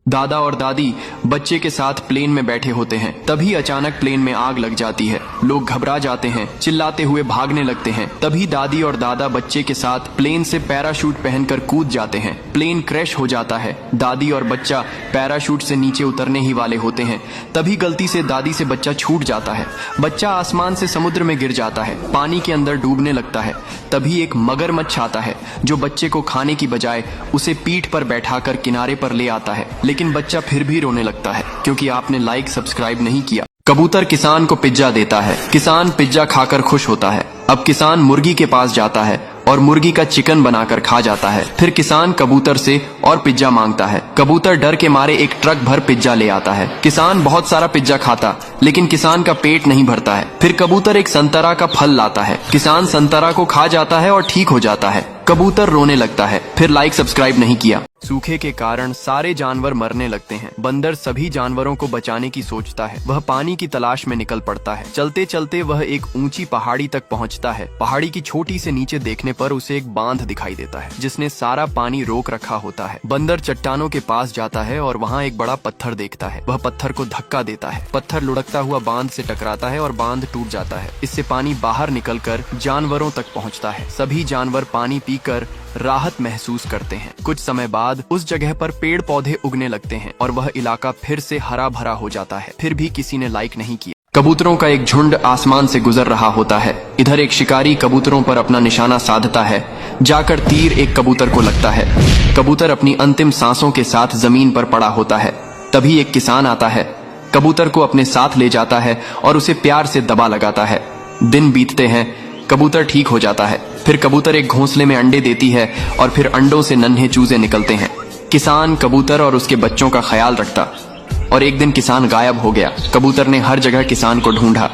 दादा और दादी बच्चे के साथ प्लेन में बैठे होते हैं, तभी अचानक प्लेन में आग लग जाती है। लोग घबरा जाते हैं, चिल्लाते हुए भागने लगते हैं। तभी दादी और दादा बच्चे के साथ प्लेन से पैराशूट पहनकर कूद जाते हैं। प्लेन क्रैश हो जाता है। दादी और बच्चा पैराशूट से नीचे उतरने ही वाले होते हैं, तभी गलती से दादी से बच्चा छूट जाता है। बच्चा आसमान से समुद्र में गिर जाता है, पानी के अंदर डूबने लगता है। तभी एक मगरमच्छ आता है जो बच्चे को खाने की बजाय उसे पीठ पर बैठाकर किनारे पर ले आता है, लेकिन बच्चा फिर भी रोने लगता है क्योंकि आपने लाइक सब्सक्राइब नहीं किया। कबूतर किसान को पिज्जा देता है। किसान पिज्जा खाकर खुश होता है। अब किसान मुर्गी के पास जाता है और मुर्गी का चिकन बनाकर खा जाता है। फिर किसान कबूतर से और पिज्जा मांगता है। कबूतर डर के मारे एक ट्रक भर पिज्जा ले आता है। किसान बहुत सारा पिज्जा खाता, लेकिन किसान का पेट नहीं भरता है। फिर कबूतर एक संतरा का फल लाता है। किसान संतरा को खा जाता है और ठीक हो जाता है। कबूतर रोने लगता है। फिर लाइक सब्सक्राइब नहीं किया। सूखे के कारण सारे जानवर मरने लगते हैं। बंदर सभी जानवरों को बचाने की सोचता है। वह पानी की तलाश में निकल पड़ता है। चलते चलते वह एक ऊंची पहाड़ी तक पहुंचता है। पहाड़ी की छोटी से नीचे देखने पर उसे एक बांध दिखाई देता है जिसने सारा पानी रोक रखा होता है। बंदर चट्टानों के पास जाता है और वहाँ एक बड़ा पत्थर देखता है। वह पत्थर को धक्का देता है। पत्थर लुढ़कता हुआ बांध से टकराता है और बांध टूट जाता है। इससे पानी बाहर निकलकर जानवरों तक पहुँचता है। सभी जानवर पानी पीकर राहत महसूस करते हैं। कुछ समय बाद उस जगह पर पेड़ पौधे उगने लगते हैं और वह इलाका फिर से हरा भरा हो जाता है। फिर भी किसी ने लाइक नहीं किया। कबूतरों का एक झुंड आसमान से गुजर रहा होता है। इधर एक शिकारी कबूतरों पर अपना निशाना साधता है। जाकर तीर एक कबूतर को लगता है। कबूतर अपनी अंतिम सांसों के साथ जमीन पर पड़ा होता है। तभी एक किसान आता है, कबूतर को अपने साथ ले जाता है और उसे प्यार से दबा लगाता है। दिन बीतते हैं, कबूतर ठीक हो जाता है। फिर कबूतर एक घोंसले में अंडे देती है और फिर अंडों से नन्हे चूजे निकलते हैं। किसान कबूतर और उसके बच्चों का ख्याल रखता और एक दिन किसान गायब हो गया। कबूतर ने हर जगह किसान को ढूंढा,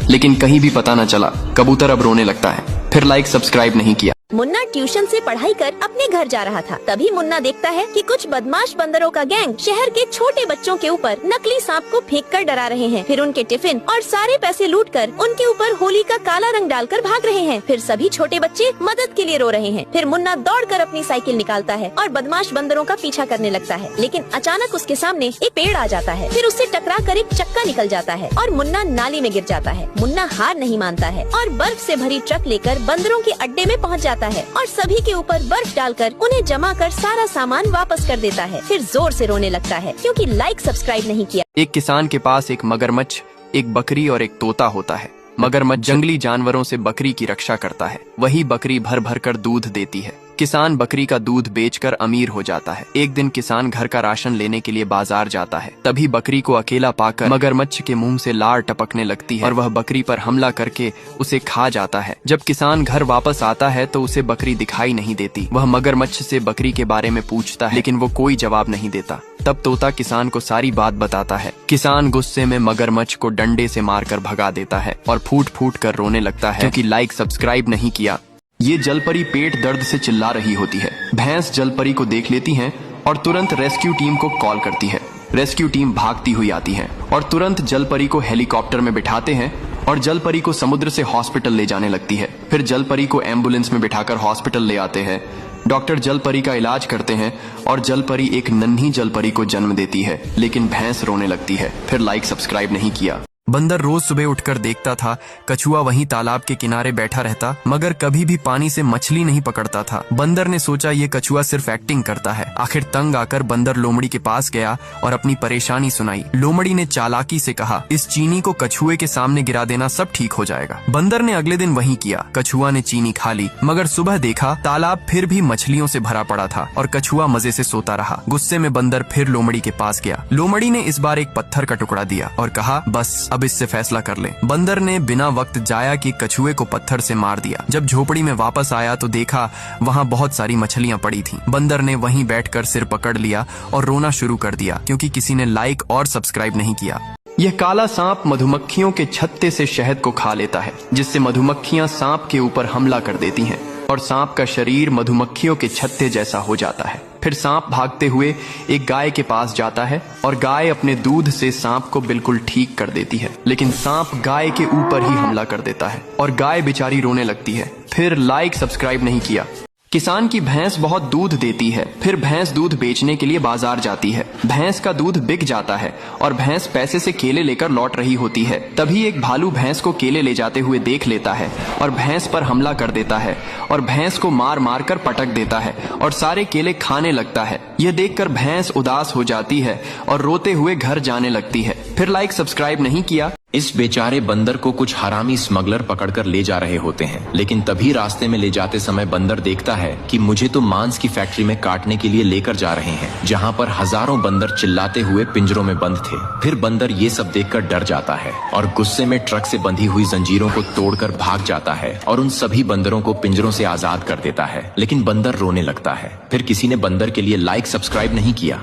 लेकिन कहीं भी पता न चला। कबूतर अब रोने लगता है। फिर लाइक सब्सक्राइब नहीं किया। मुन्ना ट्यूशन से पढ़ाई कर अपने घर जा रहा था। तभी मुन्ना देखता है कि कुछ बदमाश बंदरों का गैंग शहर के छोटे बच्चों के ऊपर नकली सांप को फेंककर डरा रहे हैं। फिर उनके टिफिन और सारे पैसे लूटकर उनके ऊपर होली का काला रंग डालकर भाग रहे हैं। फिर सभी छोटे बच्चे मदद के लिए रो रहे हैं। फिर मुन्ना दौड़कर अपनी साइकिल निकालता है और बदमाश बंदरों का पीछा करने लगता है, लेकिन अचानक उसके सामने एक पेड़ आ जाता है। फिर उससे टकरा कर एक चक्का निकल जाता है और मुन्ना नाली में गिर जाता है। मुन्ना हार नहीं मानता है और बर्फ से भरी ट्रक लेकर बंदरों के अड्डे में पहुँच जाता है और सभी के ऊपर बर्फ डालकर उन्हें जमा कर सारा सामान वापस कर देता है। फिर जोर से रोने लगता है क्योंकि लाइक सब्सक्राइब नहीं किया। एक किसान के पास एक मगरमच्छ, एक बकरी और एक तोता होता है। मगरमच्छ जंगली जानवरों से बकरी की रक्षा करता है। वही बकरी भर भर कर दूध देती है। किसान बकरी का दूध बेचकर अमीर हो जाता है। एक दिन किसान घर का राशन लेने के लिए बाजार जाता है। तभी बकरी को अकेला पाकर मगरमच्छ के मुंह से लार टपकने लगती है और वह बकरी पर हमला करके उसे खा जाता है। जब किसान घर वापस आता है तो उसे बकरी दिखाई नहीं देती। वह मगरमच्छ से बकरी के बारे में पूछता है, लेकिन वो कोई जवाब नहीं देता। तब तोता किसान को सारी बात बताता है। किसान गुस्से में मगरमच्छ को डंडे से मारकर भगा देता है और फूट फूट कर रोने लगता है क्योंकि लाइक सब्सक्राइब नहीं किया। ये जलपरी पेट दर्द से चिल्ला रही होती है। भैंस जलपरी को देख लेती हैं और तुरंत रेस्क्यू टीम को कॉल करती है। रेस्क्यू टीम भागती हुई आती है और तुरंत जलपरी को हेलीकॉप्टर में बिठाते हैं और जलपरी को समुद्र से हॉस्पिटल ले जाने लगती है। फिर जलपरी को एम्बुलेंस में बिठाकर हॉस्पिटल ले आते हैं। डॉक्टर जलपरी का इलाज करते हैं और जलपरी एक नन्ही जलपरी को जन्म देती है, लेकिन भैंस रोने लगती है। फिर लाइक सब्सक्राइब नहीं किया। बंदर रोज सुबह उठकर देखता था कछुआ वहीं तालाब के किनारे बैठा रहता, मगर कभी भी पानी से मछली नहीं पकड़ता था। बंदर ने सोचा ये कछुआ सिर्फ एक्टिंग करता है। आखिर तंग आकर बंदर लोमड़ी के पास गया और अपनी परेशानी सुनाई। लोमड़ी ने चालाकी से कहा, इस चीनी को कछुए के सामने गिरा देना, सब ठीक हो जाएगा। बंदर ने अगले दिन वही किया। कछुआ ने चीनी खा ली, मगर सुबह देखा तालाब फिर भी मछलियों से भरा पड़ा था और कछुआ मजे से सोता रहा। गुस्से में बंदर फिर लोमड़ी के पास गया। लोमड़ी ने इस बार एक पत्थर का टुकड़ा दिया और कहा, बस अब इससे फैसला कर ले। बंदर ने बिना वक्त जाया कि कछुए को पत्थर से मार दिया। जब झोपड़ी में वापस आया तो देखा वहाँ बहुत सारी मछलियाँ पड़ी थीं। बंदर ने वहीं बैठकर सिर पकड़ लिया और रोना शुरू कर दिया क्योंकि किसी ने लाइक और सब्सक्राइब नहीं किया। यह काला सांप मधुमक्खियों के छत्ते से शहद को खा लेता है, जिससे मधुमक्खियां सांप के ऊपर हमला कर देती हैं और सांप का शरीर मधुमक्खियों के छत्ते जैसा हो जाता है। फिर सांप भागते हुए एक गाय के पास जाता है और गाय अपने दूध से सांप को बिल्कुल ठीक कर देती है, लेकिन सांप गाय के ऊपर ही हमला कर देता है और गाय बेचारी रोने लगती है। फिर लाइक सब्सक्राइब नहीं किया। किसान की भैंस बहुत दूध देती है। फिर भैंस दूध बेचने के लिए बाजार जाती है। भैंस का दूध बिक जाता है और भैंस पैसे से केले लेकर लौट रही होती है। तभी एक भालू भैंस को केले ले जाते हुए देख लेता है और भैंस पर हमला कर देता है और भैंस को मार मार कर पटक देता है और सारे केले खाने लगता है। यह देखकर भैंस उदास हो जाती है और रोते हुए घर जाने लगती है। फिर लाइक सब्सक्राइब नहीं किया। इस बेचारे बंदर को कुछ हरामी स्मगलर पकड़कर ले जा रहे होते हैं, लेकिन तभी रास्ते में ले जाते समय बंदर देखता है कि मुझे तो मांस की फैक्ट्री में काटने के लिए लेकर जा रहे हैं, जहां पर हजारों बंदर चिल्लाते हुए पिंजरों में बंद थे। फिर बंदर ये सब देखकर डर जाता है और गुस्से में ट्रक से बंधी हुई जंजीरों को तोड़कर भाग जाता है और उन सभी बंदरों को पिंजरों से आजाद कर देता है। लेकिन बंदर रोने लगता है। फिर किसी ने बंदर के लिए लाइक सब्सक्राइब नहीं किया।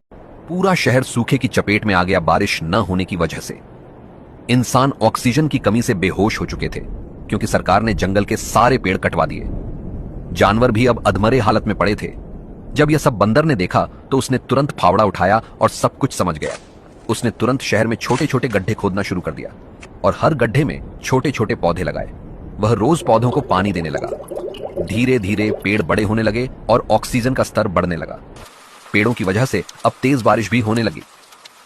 पूरा शहर सूखे की चपेट में आ गया बारिश न होने की वजह से। इंसान ऑक्सीजन की कमी से बेहोश हो चुके थे क्योंकि सरकार ने जंगल के सारे पेड़ कटवा दिए। जानवर भी अब अधमरे हालत में पड़े थे। जब यह सब बंदर ने देखा तो उसने तुरंत फावड़ा उठाया और सब कुछ समझ गया। उसने तुरंत शहर में छोटे छोटे गड्ढे खोदना शुरू कर दिया और हर गड्ढे में छोटे छोटे पौधे लगाए। वह रोज पौधों को पानी देने लगा। धीरे धीरे पेड़ बड़े होने लगे और ऑक्सीजन का स्तर बढ़ने लगा। पेड़ों की वजह से अब तेज बारिश भी होने लगी।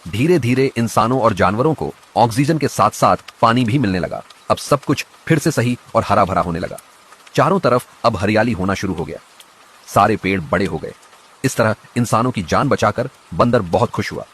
धीरे धीरे इंसानों और जानवरों को ऑक्सीजन के साथ साथ पानी भी मिलने लगा। अब सब कुछ फिर से सही और हरा भरा होने लगा। चारों तरफ अब हरियाली होना शुरू हो गया। सारे पेड़ बड़े हो गए। इस तरह इंसानों की जान बचाकर बंदर बहुत खुश हुआ।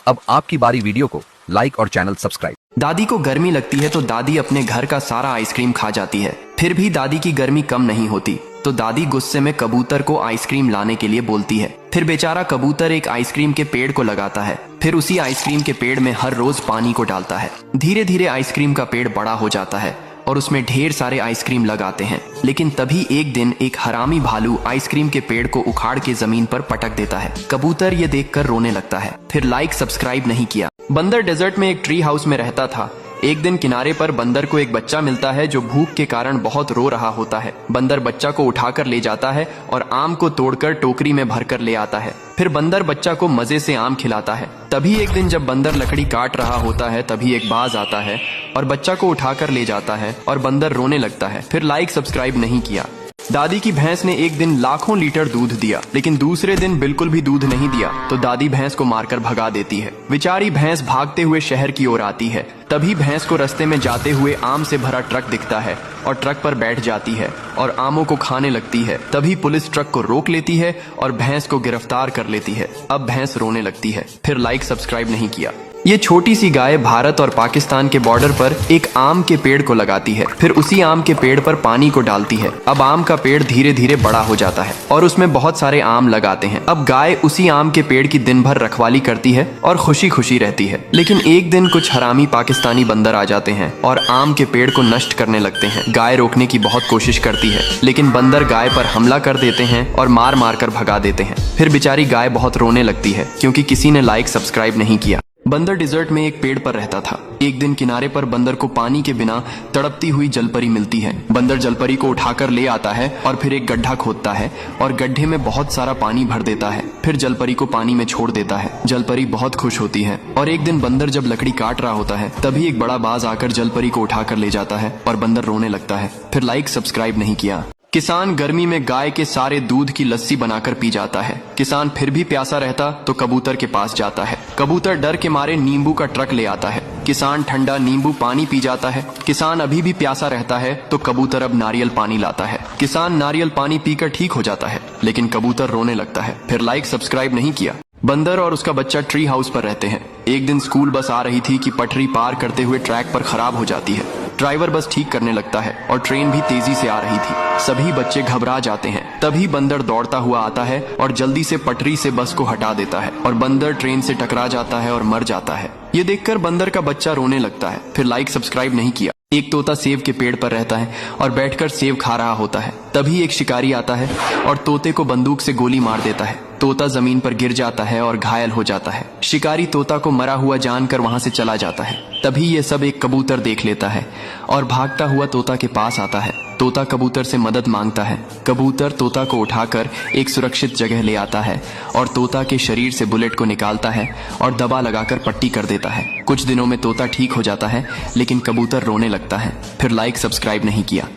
अब आपकी बारी। वीडियो को लाइक और चैनल सब्सक्राइब। दादी को गर्मी लगती है तो दादी अपने घर का सारा आइसक्रीम खा जाती है। फिर भी दादी की गर्मी कम नहीं होती तो दादी गुस्से में कबूतर को आइसक्रीम लाने के लिए बोलती है। फिर बेचारा कबूतर एक आइसक्रीम के पेड़ को लगाता है। फिर उसी आइसक्रीम के पेड़ में हर रोज पानी को डालता है। धीरे धीरे आइसक्रीम का पेड़ बड़ा हो जाता है और उसमें ढेर सारे आइसक्रीम लगाते हैं। लेकिन तभी एक दिन एक हरामी भालू आइसक्रीम के पेड़ को उखाड़ के जमीन पर पटक देता है। कबूतर ये देखकर रोने लगता है। फिर लाइक सब्सक्राइब नहीं किया। बंदर डेजर्ट में एक ट्री हाउस में रहता था। एक दिन किनारे पर बंदर को एक बच्चा मिलता है जो भूख के कारण बहुत रो रहा होता है। बंदर बच्चा को उठाकर ले जाता है और आम को तोड़कर टोकरी में भरकर ले आता है। फिर बंदर बच्चा को मजे से आम खिलाता है। तभी एक दिन जब बंदर लकड़ी काट रहा होता है तभी एक बाज आता है और बच्चा को उठाकर ले जाता है और बंदर रोने लगता है। फिर लाइक सब्सक्राइब नहीं किया। दादी की भैंस ने एक दिन लाखों लीटर दूध दिया, लेकिन दूसरे दिन बिल्कुल भी दूध नहीं दिया तो दादी भैंस को मारकर भगा देती है। बेचारी भैंस भागते हुए शहर की ओर आती है। तभी भैंस को रास्ते में जाते हुए आम से भरा ट्रक दिखता है और ट्रक पर बैठ जाती है और आमों को खाने लगती है। तभी पुलिस ट्रक को रोक लेती है और भैंस को गिरफ्तार कर लेती है। अब भैंस रोने लगती है। फिर लाइक सब्सक्राइब नहीं किया। ये छोटी सी गाय भारत और पाकिस्तान के बॉर्डर पर एक आम के पेड़ को लगाती है। फिर उसी आम के पेड़ पर पानी को डालती है। अब आम का पेड़ धीरे धीरे बड़ा हो जाता है और उसमें बहुत सारे आम लगाते हैं। अब गाय उसी आम के पेड़ की दिन भर रखवाली करती है और खुशी खुशी रहती है। लेकिन एक दिन कुछ हरामी पाकिस्तानी बंदर आ जाते हैं और आम के पेड़ को नष्ट करने लगते हैं। गाय रोकने की बहुत कोशिश करती है लेकिन बंदर गाय पर हमला कर देते हैं और मार मार कर भगा देते हैं। फिर बेचारी गाय बहुत रोने लगती है क्योंकि किसी ने लाइक सब्सक्राइब नहीं किया। बंदर डिजर्ट में एक पेड़ पर रहता था। एक दिन किनारे पर बंदर को पानी के बिना तड़पती हुई जलपरी मिलती है। बंदर जलपरी को उठाकर ले आता है और फिर एक गड्ढा खोदता है और गड्ढे में बहुत सारा पानी भर देता है। फिर जलपरी को पानी में छोड़ देता है। जलपरी बहुत खुश होती है और एक दिन बंदर जब लकड़ी काट रहा होता है तभी एक बड़ा बाज आकर जलपरी को उठाकर ले जाता है और बंदर रोने लगता है। फिर लाइक सब्सक्राइब नहीं किया। किसान गर्मी में गाय के सारे दूध की लस्सी बनाकर पी जाता है। किसान फिर भी प्यासा रहता तो कबूतर के पास जाता है। कबूतर डर के मारे नींबू का ट्रक ले आता है। किसान ठंडा नींबू पानी पी जाता है। किसान अभी भी प्यासा रहता है तो कबूतर अब नारियल पानी लाता है। किसान नारियल पानी पीकर ठीक हो जाता है लेकिन कबूतर रोने लगता है। फिर लाइक सब्सक्राइब नहीं किया। बंदर और उसका बच्चा ट्री हाउस पर रहते हैं। एक दिन स्कूल बस आ रही थी कि पटरी पार करते हुए ट्रैक पर खराब हो जाती है। ड्राइवर बस ठीक करने लगता है और ट्रेन भी तेजी से आ रही थी। सभी बच्चे घबरा जाते हैं। तभी बंदर दौड़ता हुआ आता है और जल्दी से पटरी से बस को हटा देता है और बंदर ट्रेन से टकरा जाता है और मर जाता है। ये देखकर बंदर का बच्चा रोने लगता है। फिर लाइक सब्सक्राइब नहीं किया। एक तोता सेब के पेड़ पर रहता है और बैठकर सेब खा रहा होता है। तभी एक शिकारी आता है और तोते को बंदूक से गोली मार देता है। तोता जमीन पर गिर जाता है और घायल हो जाता है। शिकारी तोता को मरा हुआ जानकर वहां से चला जाता है। तभी ये सब एक कबूतर देख लेता है और भागता हुआ तोता के पास आता है। तोता कबूतर से मदद मांगता है। कबूतर तोता को उठाकर एक सुरक्षित जगह ले आता है और तोता के शरीर से बुलेट को निकालता है और दबा लगाकर पट्टी कर देता है। कुछ दिनों में तोता ठीक हो जाता है लेकिन कबूतर रोने लगता है। फिर लाइक सब्सक्राइब नहीं किया।